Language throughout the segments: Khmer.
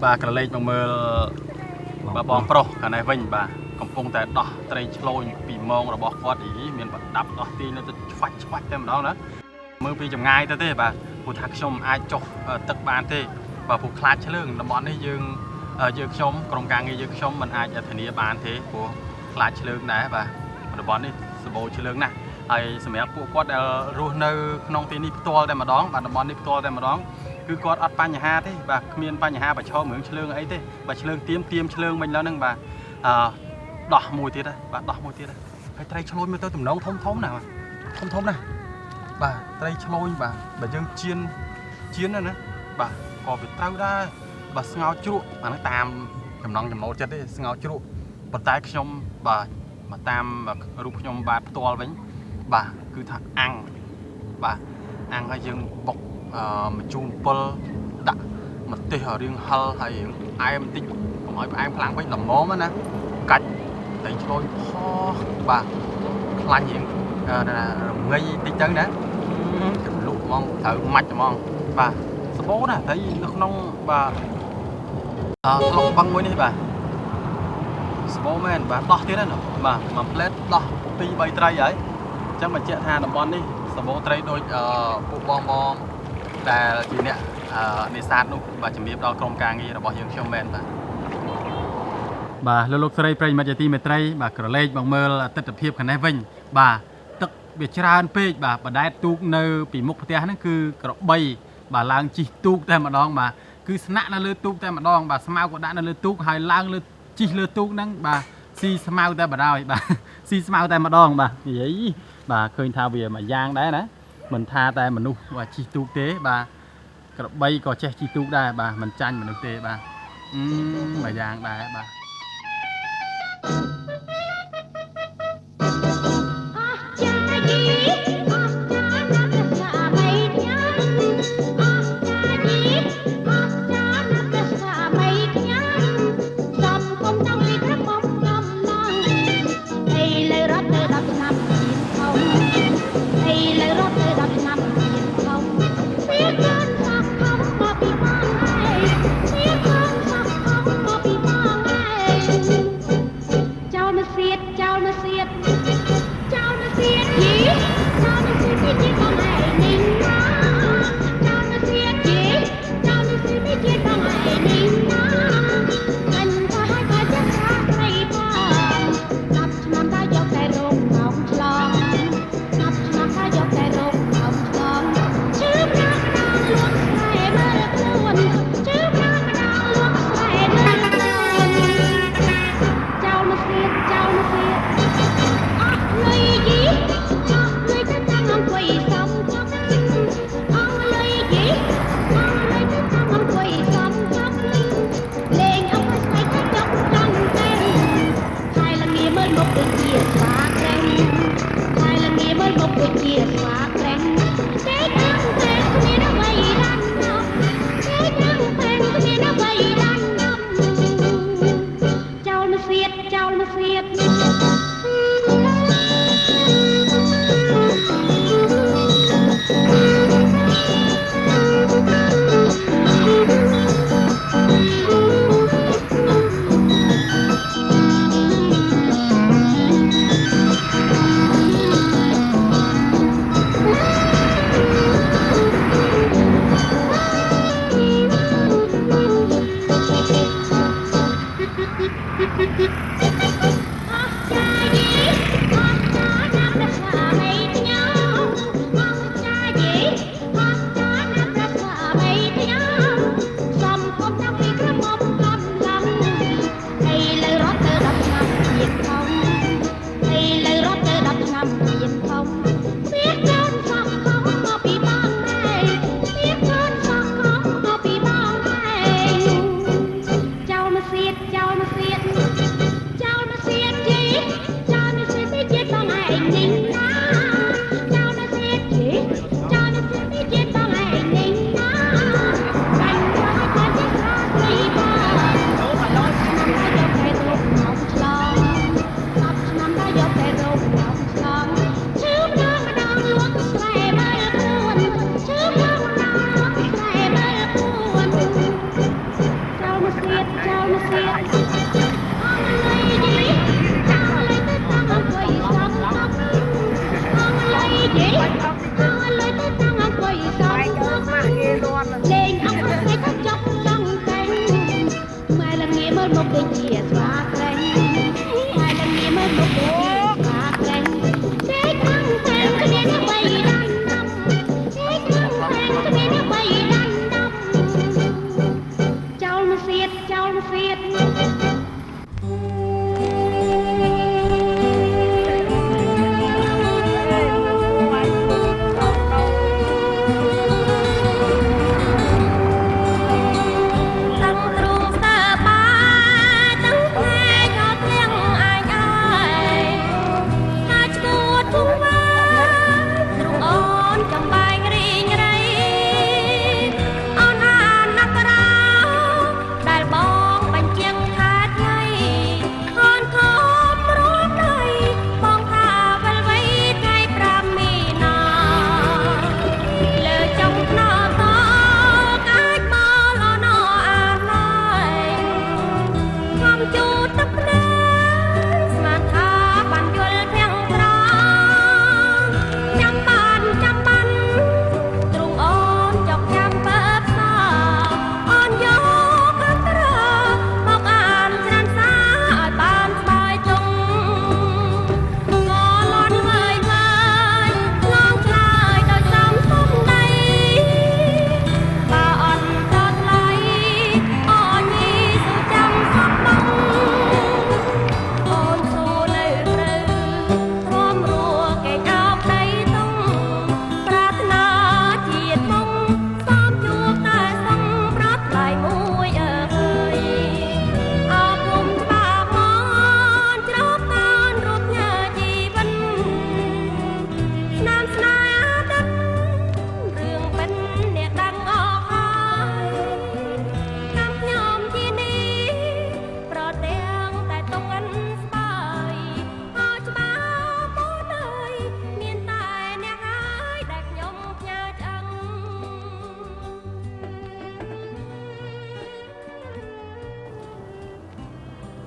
bà cái lấy bằng mơ bà bong pro cái này vinh bà cầm pung tại đỏ tây chlôi bị mong rồi bỏ quạt ý miền bắc đập đỏ thì nó phạch thêm đó nữa mưa bị chầm ngay thế bà phụ thạc xong ai chọc tất bàn thế và phụ khát chơi lương nó bọn ấy dương dương xong còn càng nghe dương xong mình ai thành địa bàn thế của khát chơi lương đấy và nó bọn ấy bộ chơi lương này hay sớm phụ quạt ruột nơi nông tin đi to để mà đón và nó bọn đi to để mà đón cứ quạt ở pan nhà ha thế và miền pan nhà ha và cho mượn chơi lương ấy thế và chơi lương tiêm chơi lương mìnhแล้วนึงbà đỏ mùi tiết đấy bà đỏ mùi tiết đấy hay trai chlôi mới tới tụm nông thông nào thông này bà trai chlôi bà dương chiên này nữa bà có việc tao ra bà ngao chuột mà nó tam chầm nông chết đấy ngao chuột bà tay nhom bà mà tam và rụp nhom bà to với bà cứ thằng ăn bà ăn hay dương bọc mà chun pol đặt mà tê ở riêng hal hay ai em tinh còn hỏi ai em làm với làm món á nè cạch tại tôi ho bà lan hiện ngay tinh chân đấy lụt mong thử mạch mong bà số bố nè thấy nó không bà lọc băng mới đi bà số bố men bà to thế đấy nè mà plate to pi bay tray ấy chắc mà chạy thà làm bon đi số bố tray đôi bộ bom là gì nè để sát luôn bà chuẩn bị đo công càng gì là bỏ hiện trong men bà lô lô tray pray mà chạy tìm tray bà cờ lê bằng mơ là tất tập hiệp khả năng vinh bà tức biệt tràn pe bàได้ตุกnơiปีมุกเตียนั่นคือกระบายbà lang chỉตุกแต่มาดองbà cứ nã nó lơตุกแต่มาดองbà smauก็ได้nó lơตุกhai lang lơ chỉ lơตุกนั่งbà si smauแต่มาดาวbà si smauแต่มาดองbà vậy bà khơi thao về mà giang đấy nè mình thaแต่mình nu và chỉตุกtế bàกระบายก็che chỉตุกได้bà mình chanh mình nu tế bà mà giang đấy bà Hãy subscribe cho kênh Ghiền Mì Gõ để không bỏ lỡ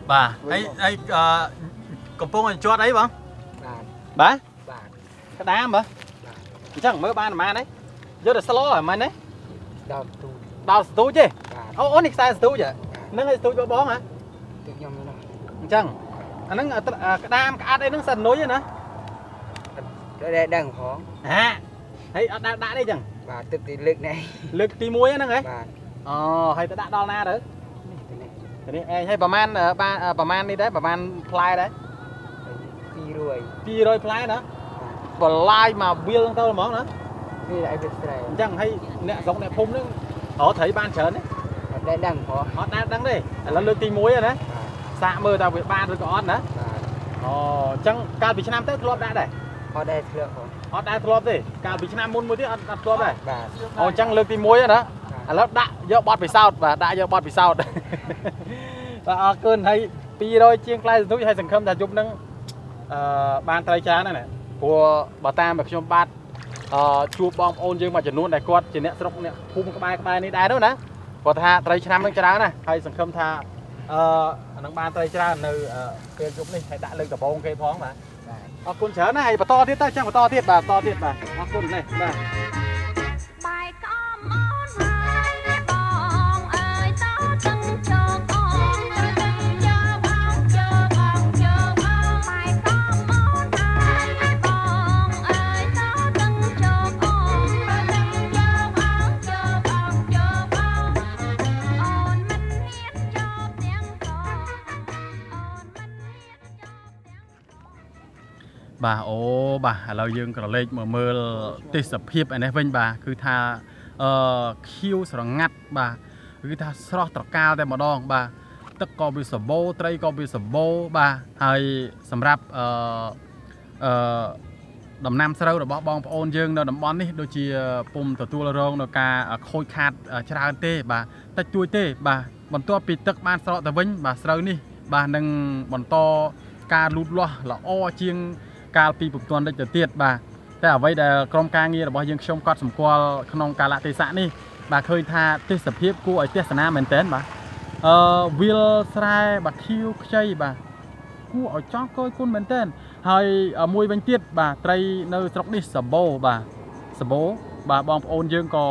bà ấy cầm pung anh chót đấy bông bà cái đám mà chẳng mới ban mà đấy giờ được salo ở mày đấy đào túi chứ ô nịch sai túi vậy nâng cái túi bó bó hả chẳng nâng cái đám cái đây nâng sần nối vậy nè đây đang khó à thấy đã đây chẳng và tiếp thì lực này lực tí muối nâng ấy hay ta đã đo na đấy hay bà man đi đấy bà man fly đấy pi rồi fly nữa và like mà bill tao món nữa đi lại việc này chẳng hay nè giống nè phun nữa họ thấy ban chớn đấy đây đang khó họ đang đây là lươn tí muối rồi đấy xạ mơ tao bị ban rồi có nữa chẳng cao bị năm tết club đã đây họ đây thưa họ đã club đi cao bị năm môn mới tiếp ăn club đây chẳng lươn tí muối rồi đó lớp đã giờ bọt bị sao và đã giờ bọt bị sao và cơn hay pi rồi chiên clay túi hay sừng khâm là chụp nâng ban tay trái này của bà ta mà trong bát chụp bom ôn dương mà chỉ nuốt này quạt chỉ nè sọc nè phun cái bài này đái đó nè và tha tay năm nâng trái này hay sừng khâm tha nâng ban tay trái nơi kia chụp này hay đã lên cả bông cây phóng mà con chớ này bà to thiết ta chẳng bà to thiết bà con này bà bà bàเราយើងក៏លេខមកមើលទេសភាពឯនេះវិញបាទគឺថាខៀវស្រងាត់បាទគឺថាស្រស់ត្រកាលតែម្ដងបាទទឹកក៏វាសម្បូរត្រីក៏វាសម្បូរបាទហើយសម្រាប់ដំណាំស្រូវរបស់បងប្អូនយើងនៅតំបន់នេះដូចជាពុំទទួលរងនៅការខូចខាតច្រើនទេបាទតិចតួចទេបាទបន្ទាប់ពីទឹកបានស្រកទៅវិញបាទស្រូវនេះបាទនឹងបន្តការលូតលាស់ល្អជាងកាលពីពុកទាន់តិចទៅទៀតបាទតែអ្វីដែលក្រុមការងាររបស់យើងខ្ញុំក៏សម្គាល់ក្នុងកាលៈទេសៈនេះបាទឃើញថាទេសភាពគួរឲ្យទស្សនាមែនទែនបាទវាលស្រែបាទខៀវខ្ចីបាទគួរឲ្យចង់គយគុណមែនទែនហើយមួយវិញទៀតបាទត្រីនៅស្រុកនេះសម្បូរបាទសម្បូរបាទបងប្អូនយើងក៏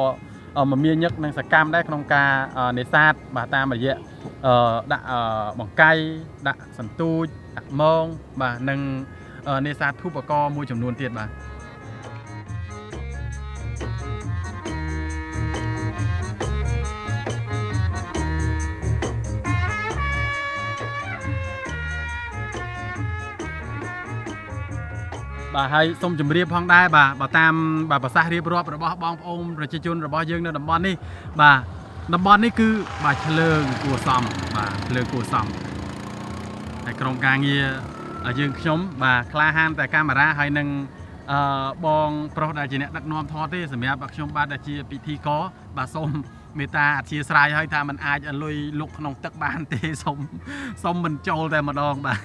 មមាញឹកនឹងសកម្មដែរក្នុងការនេសាទបាទតាមរយៈដាក់បង្កាយដាក់សន្ទូចដាក់មងបាទនិងនេសាទធុបករមួយចំនួនទៀតបាទបាទហើយសូមជម្រាបផងដែរបាទតាមប្រសាសន៍រៀបរាប់របស់បងប្អូនប្រជាជនរបស់យើងនៅតំបន់នេះបាទតំបន់នេះគឺបាទឆ្លើងគួរសមបាទឆ្លើងគួរសមហើយក្រុមការងារយើងខ្ញុំបាទក្លាហានតែកាមេរ៉ាហើយនឹងបងប្រុសដែលជាអ្នកដឹកនាំថតទេសម្រាប់ខ្ញុំបាទដែលជាពិធីករបាទសូមមេត្តាអធិស្ឋានឲ្យថាมันអាចលុយលុកក្នុងទឹកបានទេសូមមិនចូលតែម្ដងបាទ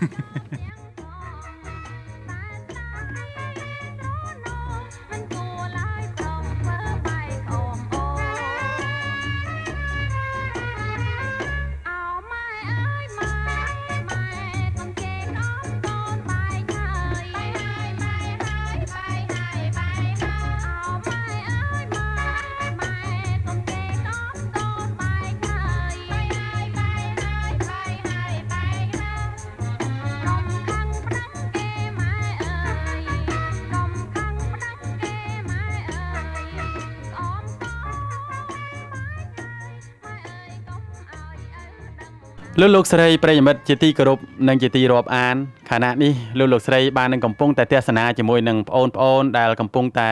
លោកស្រីប្រិយមិត្តជាទីគោរពនិងជាទីរាប់អានខណៈនេះលោកស្រីបាននឹងកំពុងតែទស្សនាជាមួយនឹងបងប្អូនដែលកំពុងតែ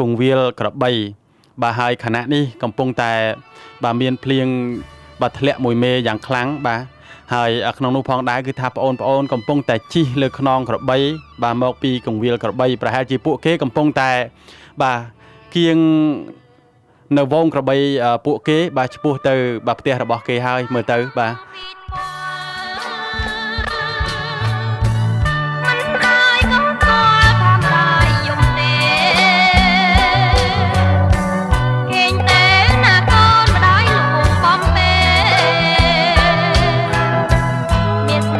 គង្វាលក្របីបាទហើយខណៈនេះកំពុងតែបាទមានភ្លៀងបាទធ្លាក់មួយមេយ៉ាងខ្លាំងបាទហើយក្នុងនោះផងដែរគឺថាបងប្អូនកំពុងតែជិះលើខ្នងក្របីបាទមកពីគង្វាលក្របីប្រហែលជាពួកគេកំពុងតែបាទគៀងនៅវងក្របីពួកគេបាទឆ្ពោះទៅបាទផ្ទះរបស់គេហើយមើលទៅបាទម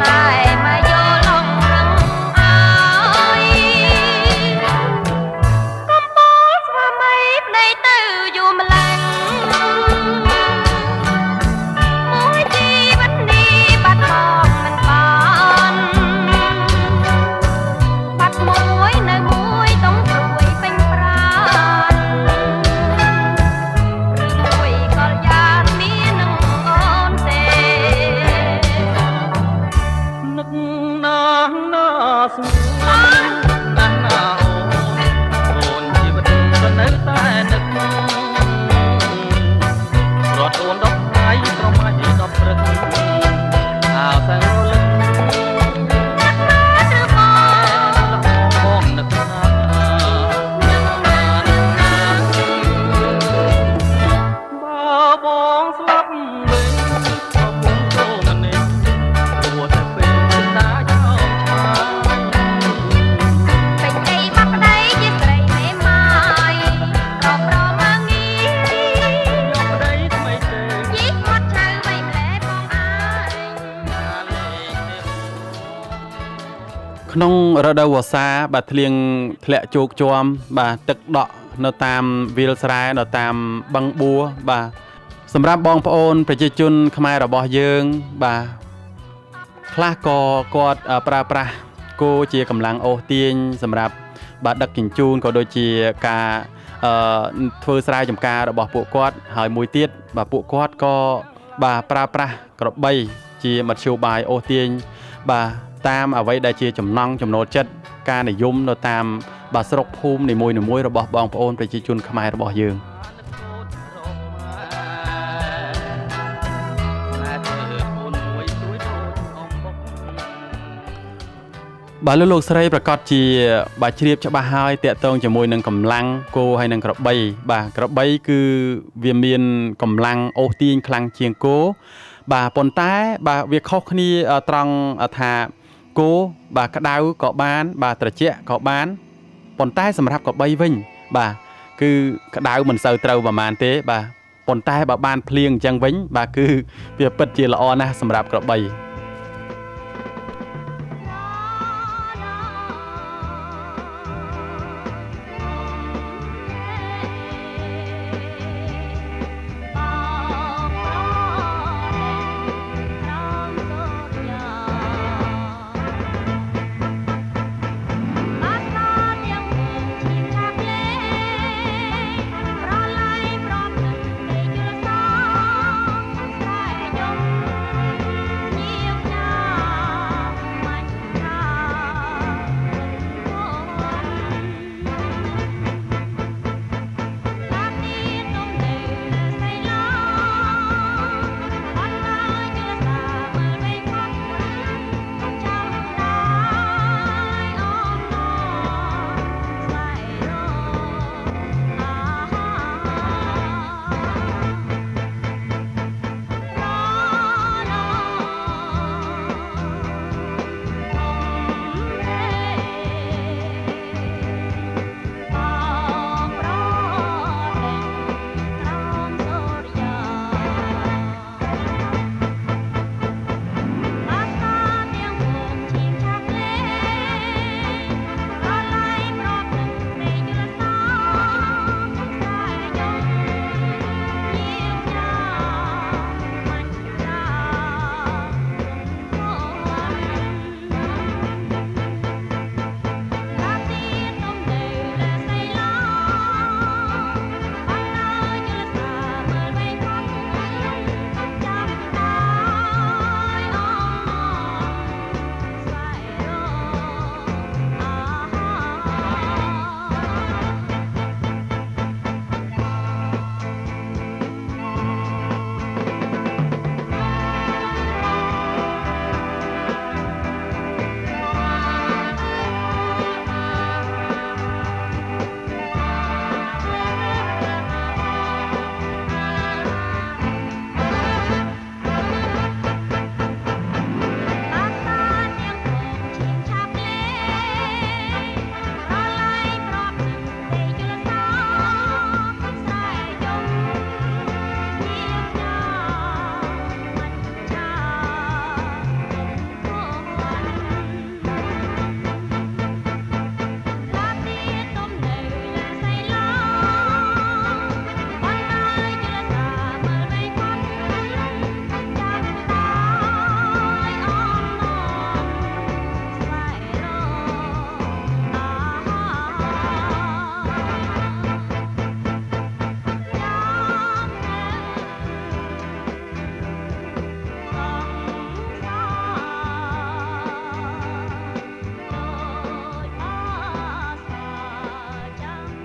ក្នុងរដូវវស្សាបាទធ្លៀងធ្លាក់ជោគជាំបាទទឹកដក់នៅតាមវាលស្រែនៅតាមបឹងបួបាទសម្រាប់បងប្អូនប្រជាជនខ្មែររបស់យើងបាទខ្លះក៏គាត់ប្រើប្រាស់គោជាកម្លាំងអូសទាញសម្រាប់បាទដឹកជញ្ជូនក៏ដូចជាការធ្វើស្រែចម្ការរបស់ពួកគាត់ហើយមួយទៀតបាទពួកគាត់ក៏បាទប្រើប្រាស់ក្របីជាមធ្យោបាយអូសទាញបាទតាមអ្វីដែលជាចំណង់ចំណូលចិត្តការនិយមនៅតាមបាទស្រុកភូមិនីមួយៗរបស់បងប្អូនប្រជាជនខ្មែររបស់យើងបាទលោកស្រីប្រកាសជាបាទជ្រាបច្បាស់ហើយតាក់ទងជាមួយនឹងកម្លាំងគោហើយនឹងក្របីបាទក្របីគឺវាមានកម្លាំងអូសទាញខ្លាំងជាងគោបាទប៉ុន្តែបាទវាខុសគ្នាត្រង់ថាគោបាទក្តៅក៏បានបាទត្រជាក់ក៏បានប៉ុន្តែសម្រាប់ក្របីវិញបាទគឺក្តៅមិនសូវត្រូវប្រហែលទេបាទប៉ុន្តែបើបានភ្លៀងអញ្ចឹងវិញបាទគឺវាពិតជាល្អណាស់សម្រាប់ក្របី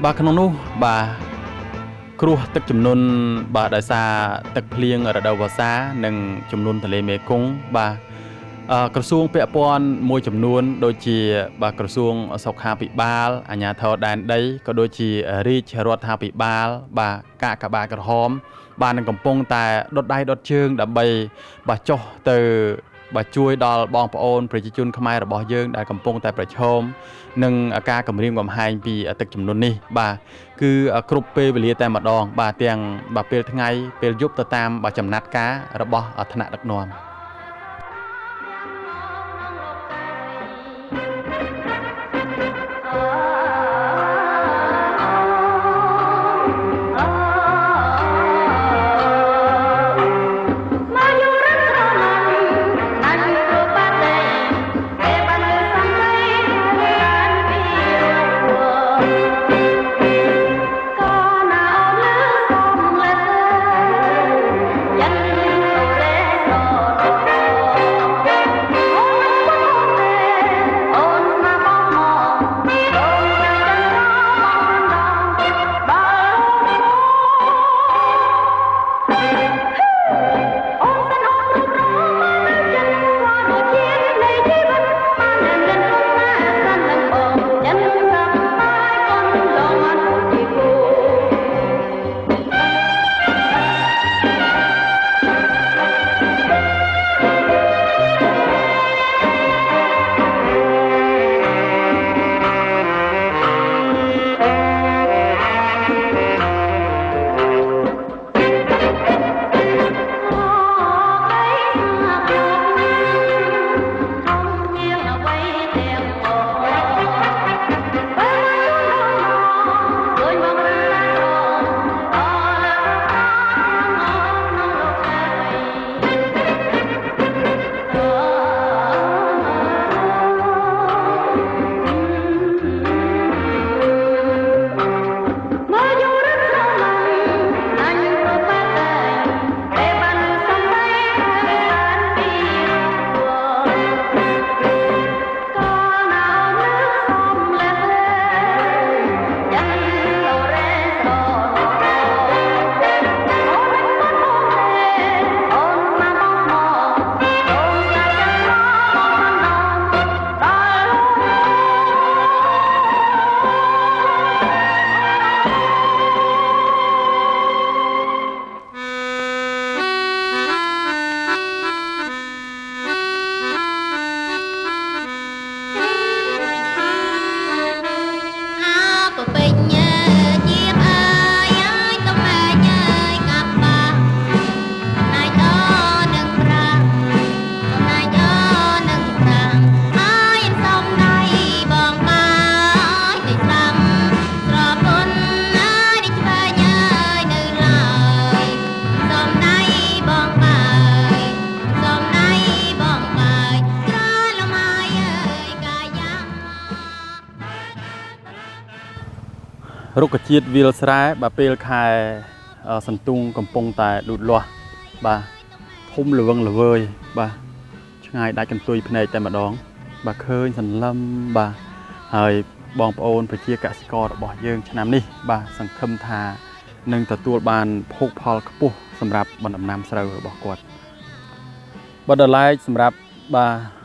បាទក្នុងនោះបាទគ្រោះទឹកជំនន់បាទដោយសារទឹកភ្លៀងរដូវវស្សានិងជំនន់ទន្លេមេគង្គបាទក្រសួងពាក់ព័ន្ធមួយចំនួនដូចជាបាទក្រសួងសុខាភិបាលអាជ្ញាធរដែនដីក៏ដូចជារាជរដ្ឋាភិបាលបាទកាកបាទក្រហមបាទនឹងកំពុងតែដុតដៃដុតជើងដើម្បីបាទចុះទៅបាទជួយដល់បងប្អូនប្រជាជនខ្មែររបស់យើងដែលកំពុងតែប្រឈមនឹងការគំរាមកំហែងពីទឹកជំនន់នេះបាទគឺគ្រប់ពេលវេលាតែម្ដងបាទទាំងបាទពេលថ្ងៃពេលយប់ទៅតាមបាទចំណាត់ការរបស់ថ្នាក់ដឹកនាំ រុក្ខជាតិវាលស្រែបាទពេលខែសន្ទុងកំពុងតែលូតលាស់បាទធំល្វឹងល្វើយបាទឆ្ងាយដាច់កន្ទុយភ្នែកតែម្ដងបាទឃើញសន្លឹមបាទហើយបងប្អូនប្រជាកសិកររបស់យើងឆ្នាំនេះបាទសង្ឃឹមថានឹងទទួលបានភោគផលខ្ពស់សម្រាប់បណ្ដំណាំស្រូវរបស់គាត់បាទដល់ឡែកសម្រាប់បាទ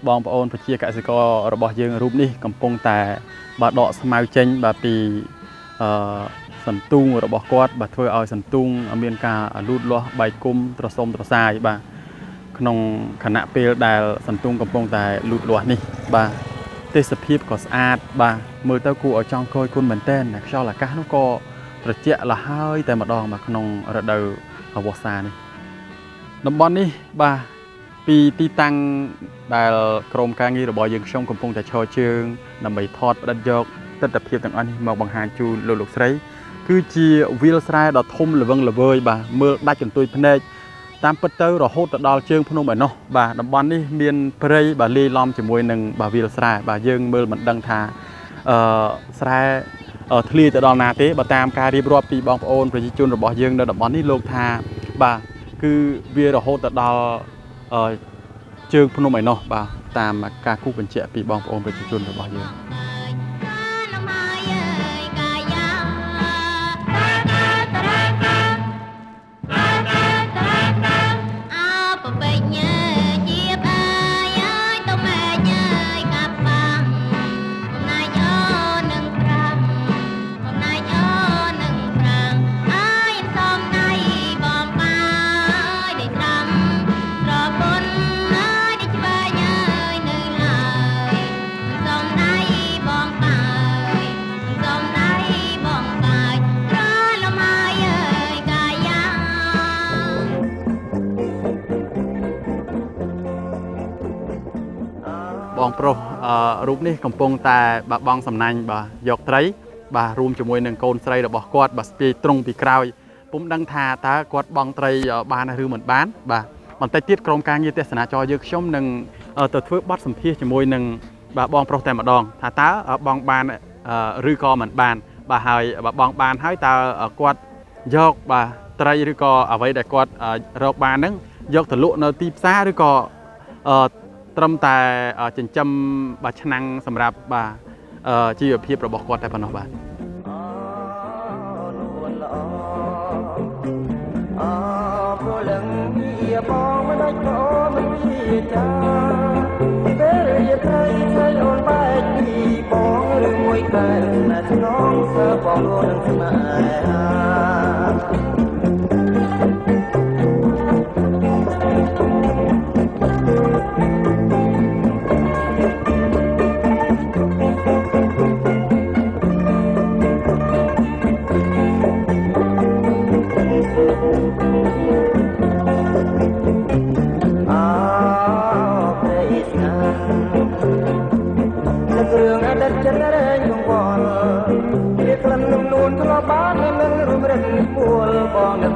បងប្អូនប្រជាកសិកររបស់យើងរូបនេះកំពុងតែបាទដកស្មៅចេញបាទពីសន្ទូងរបស់គាត់បាទធ្វើឲ្យសន្ទូងមានការលូតលាស់បែកគុំត្រសុំត្រសាយបាទក្នុងខណៈពេលដែលសន្ទូងកំពុងតែលូតលាស់នេះបាទទេសភាពក៏ស្អាតបាទមើលទៅគួរឲ្យចង់គយគុណមែនទែនខ្យល់អាកាសនោះក៏ត្រជាក់លហើយតែម្ដងបាទក្នុងរដូវវស្សានេះតំបន់នេះបាទពីទីតាំងដែលក្រុមការងាររបស់យើងខ្ញុំកំពុងតែឈរជើងដើម្បីថតផ្តិតយកទស្សនភាពទាំងអស់នេះមកបង្ហាញជូនលោកស្រីគឺជាវាលស្រែដ៏ធំល្វឹងល្វើយបាទមើលដាច់កន្ទុយភ្នែកតាមពិតទៅរហូតទៅដល់ជើងភ្នំឯណោះបាទតំបន់នេះមានព្រៃបាទលាយឡំជាមួយនឹងបាទវាលស្រែបាទយើងមើលមិនដឹងថាស្រែធ្លាយទៅដល់ណាទេបើតាមការរៀបរាប់ពីបងប្អូនប្រជាជនរបស់យើងនៅតំបន់នេះលោកថាបាទគឺវារហូតទៅដល់ជើងភ្នំឯណោះបាទតាមការគូបញ្ជាក់ពីបងប្អូនប្រជាជនរបស់យើងបងប្រុសរូបនេះកំពុងតែបាទបងសំណាញ់បាទយកត្រីបាទរួមជាមួយនឹងកូនស្រីរបស់គាត់បាទស្ពាយត្រង់ពីក្រោយពុំដឹងថាតើគាត់បងត្រីបានឬមិនបានបាទបន្តិចទៀតក្រុមការងារទេសនាចរយើងខ្ញុំនឹងទៅធ្វើបទសម្ភាសន៍ជាមួយនឹងបាទបងប្រុសតែម្ដងថាតើបងបានឬក៏មិនបានបាទហើយបើបងបានហើយតើគាត់យកបាទត្រីឬក៏អ្វីដែលគាត់រកបានហ្នឹងយកទៅលក់នៅទីផ្សារឬក៏ត្រឹមតែចិញ្ចឹមបាទឆ្នាំងសម្រាប់បាទជីវភាពរបស់គាត់តែប៉ុណ្ណោះបាទព្រលឹងវាបងមិនដាច់ក៏មិនវាចាពេលរៀបត្រីធ្វើអូនបែកពីបងឬមួយកែណាស្នងសើបងរួននឹងស្នេហា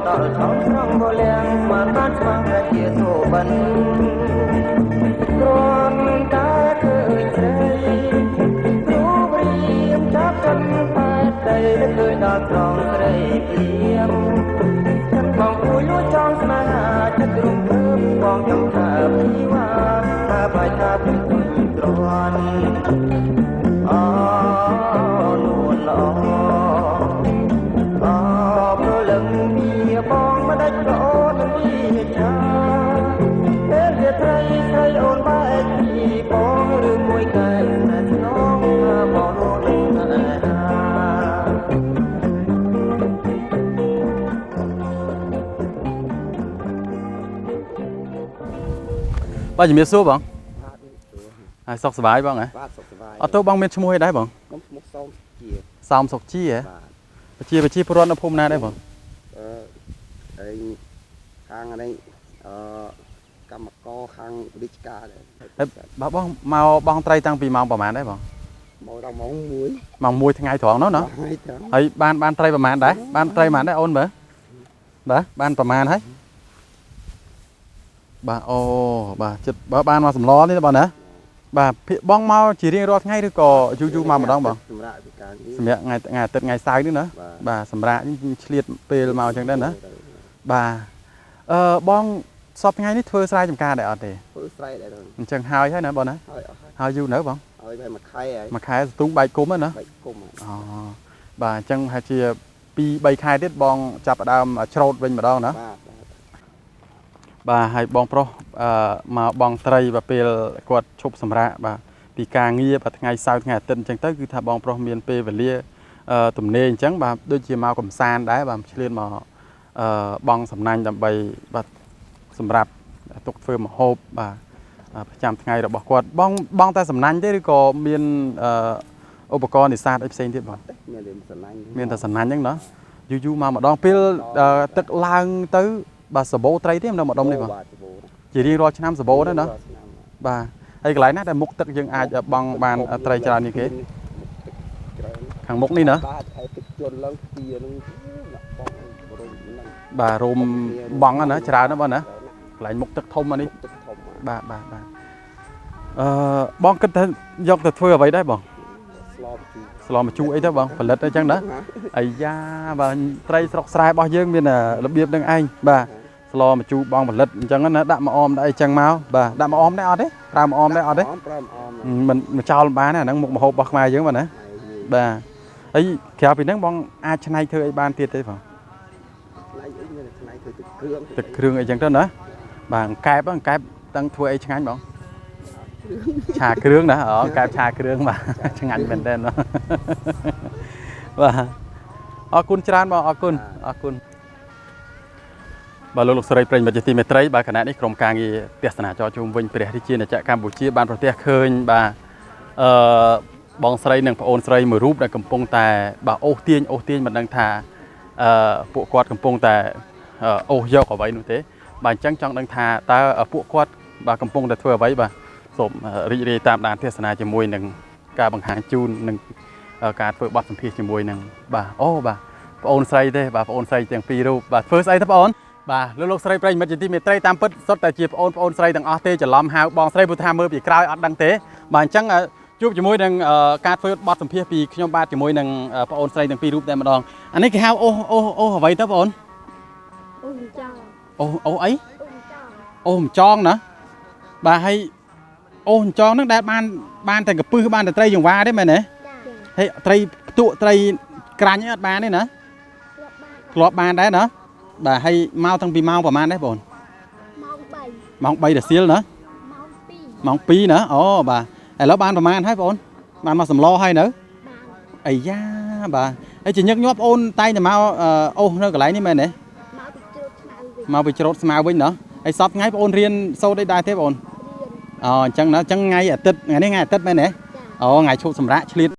ដល់ថងស្រងបលៀងមកបានស្វាងតែជាសូបិនគ្រាន់តែឃើញស្រីគ្រូរៀមចាប់កាន់តែតែឃើញដល់ត្រង់ស្រីព្រាមฉันបងគួយលួចចង់ស្នេហាចិត្តរំភើបបងចង់ថាពីវ៉ាថាបែកថាពីទុយទ្រាំអូនួនល្អព្រលឹងបងមិនដាច់ក៏អូននឹងវាចាពេលវាត្រីស្រីអូនបែកពីបងឬមួយកែតែស្នងថាបងរួននឹងស្នេហាបាទជំរាបសួរបងហើយសុខសប្បាយបងហ៎បាទសុខសប្បាយអត់ទៅបងមានឈ្មោះអីដែរបងខ្ញុំឈ្មោះសោមជាសោមសុកជាហ៎ប្រជាពលរដ្ឋនៅភូមិណាដែរបងហើយខាងនេះកម្មករខាងរាជការដែរបាទបងមកបងត្រីតាំងពីម៉ោងប្រហែលដែរបងមកដល់ម៉ោង1ម៉ោង1ថ្ងៃត្រង់នោះណាហើយបានត្រីប្រហែលដែរបានត្រីប្រហែលដែរអូនមើលបាទបានប្រហែលហើយបាទអូបាទចិត្តបើបានមកសម្លនេះបងណា bà bong mau chỉ riêng rót ngay thôi có du mau mà đong bằng សម្រាប់ពីការនេះ sầm nhẹ ngày tết ngày sai nữa bà sầm rạ những liệt pê màu chẳng đến nữa bà bong sọp ngay nít thưa sai chấm ca để ở đây ធ្វើស្រែដែរ chẳng hai thế nữa bọn đấy ហើយអស់ hai du nữa bọn ហើយបែរមួយខែហើយ mà khai tung bay cúm nữa បែកគុំហើយ bà chẳng hai chia pi bay khai tiết bong chập ở đam trâu bên mà đong nữa បាទ bà hai bong pro mà bong tray và pê quạt chụp sầm rạ bàពីការងារបាទថ្ងៃសៅរ៍ថ្ងៃអាទិត្យអញ្ចឹងទៅគឺថាបងប្រុសមានពេលវេលាទំនេរអញ្ចឹងបាទដូចជាមកកំសាន្តដែរបាទឆ្លៀនមកបងសំណាញ់ដើម្បីបាទសម្រាប់ទុកធ្វើម្ហូបបាទប្រចាំថ្ងៃរបស់គាត់បងតែសំណាញ់ទេឬក៏មានឧបករណ៍នេសាទអីផ្សេងទៀតបង មានតែសំណាញ់ មានតែសំណាញ់អញ្ចឹងណាយូរមកម្ដងពេលទឹកឡើងទៅបាទសបោត្រីទេម្ដងម្ដុំនេះបង បាទសបោ ជារៀងរាល់ឆ្នាំសបោដែរណាបាទហើយកន្លែងណាដែលមុខទឹកយើងអាចបងបានត្រីច្រើននេះគេខាងមុខនេះណា បាទហើយទឹកជន់ឡើងពីនឹងបងរុំហ្នឹង បាទរោមបងណាច្រើនណាបងណាកន្លែងមុខទឹកធំអានេះ ទឹកធំ បាទបងគិតថាយកទៅធ្វើអ្វីដែរបង ស្លមជូរ ស្លមជូរអីទៅបងផលិតអីចឹងណាអាយ៉ាបាទត្រីស្រុកស្រែរបស់យើងមានរបៀបនឹងឯងបាទស្លមជូរបងផលិតអញ្ចឹងណាដាក់មកអមដាក់អីចឹងមកបាទដាក់មកអមដែរអត់ទេប្រើមកអមដែរអត់ទេ ប្រើអម មិនចោលបានទេអាហ្នឹងមុខម្ហូបរបស់ខ្មែរយើងបាទណាបាទហើយក្រៅពីហ្នឹងបងអាចច្នៃធ្វើអីបានទៀតទេបង ឆ្នៃអីមានឆ្នៃធ្វើទឹកគ្រឿងទឹកគ្រឿងអីចឹងទៅណាបាទអង្កែបតាំងធ្វើអីឆ្ងាញ់បងឆាគ្រឿងណាអង្កែបឆាគ្រឿងបាទឆ្ងាញ់មែនតើបាទអរគុណច្រើនបងអរគុណបាទលោកស្រីប្រិយមិត្តជាទីមេត្រីបាទគណៈនេះក្រុមការងារទស្សនាចរជុំវិញព្រះរាជាណាចក្រកម្ពុជាបានប្រទះឃើញបាទបងស្រីនិងប្អូនស្រីមួយរូបដែលកំពុងតែបាទអូសទាញមិនដឹងថាពួកគាត់កំពុងតែអូសយកអ្វីនោះទេបាទអញ្ចឹងចង់ដឹងថាតើពួកគាត់បាទកំពុងតែធ្វើអ្វីបាទសូមរីករាយតាមដានទស្សនាជាមួយនឹងការបង្ហាញជូននិងការធ្វើបទសម្ភាសន៍ជាមួយនឹងបាទអូបាទប្អូនស្រីទេបាទប្អូនស្រីទាំងពីររូបបាទធ្វើស្អីទៅបងអូនបាទលោកស្រីប្រិយមិត្តជាទីមេត្រីតាមពិតសុទ្ធតែជាប្អូនស្រីទាំងអស់ទេច្រឡំហៅបងស្រីព្រោះថាមើលពីក្រោយអត់ដឹងទេបាទអញ្ចឹងជួបជាមួយនឹងការធ្វើបទសម្ភាសន៍ពីខ្ញុំបាទជាមួយនឹងប្អូនស្រីទាំងពីររូបតែម្ដងអានេះគេហៅអូអ្វីទៅបងអូនអូម្ចងអូអីអូម្ចងណាបាទហើយអូម្ចងហ្នឹងដែលបានតែកពឹសបានតែត្រីចង្វាទេមែនទេហើយត្រីផ្ទក់ត្រីក្រាញ់អត់បានទេណាធ្លាប់បានដែរណាបាទហើយមកតាំងពីម៉ោងប្រហែលដែរបងម៉ោង3រសៀលណាម៉ោង2ណាអូបាទឥឡូវបានប្រហែលហើយបងបានមកសម្លហើយនៅអាយ៉ាបាទហើយជាញឹកញាប់អូនតែងតែមកអូសនៅកន្លែងនេះមែនទេមកពីច្រូតស្មៅវិញណាហើយសប្តាហ៍ថ្ងៃបងរៀនសូត្រអីដែរទេបងអូអញ្ចឹងណាអញ្ចឹងថ្ងៃអាទិត្យថ្ងៃនេះថ្ងៃអាទិត្យមែនទេអូថ្ងៃឈប់សម្រាកឆ្លៀត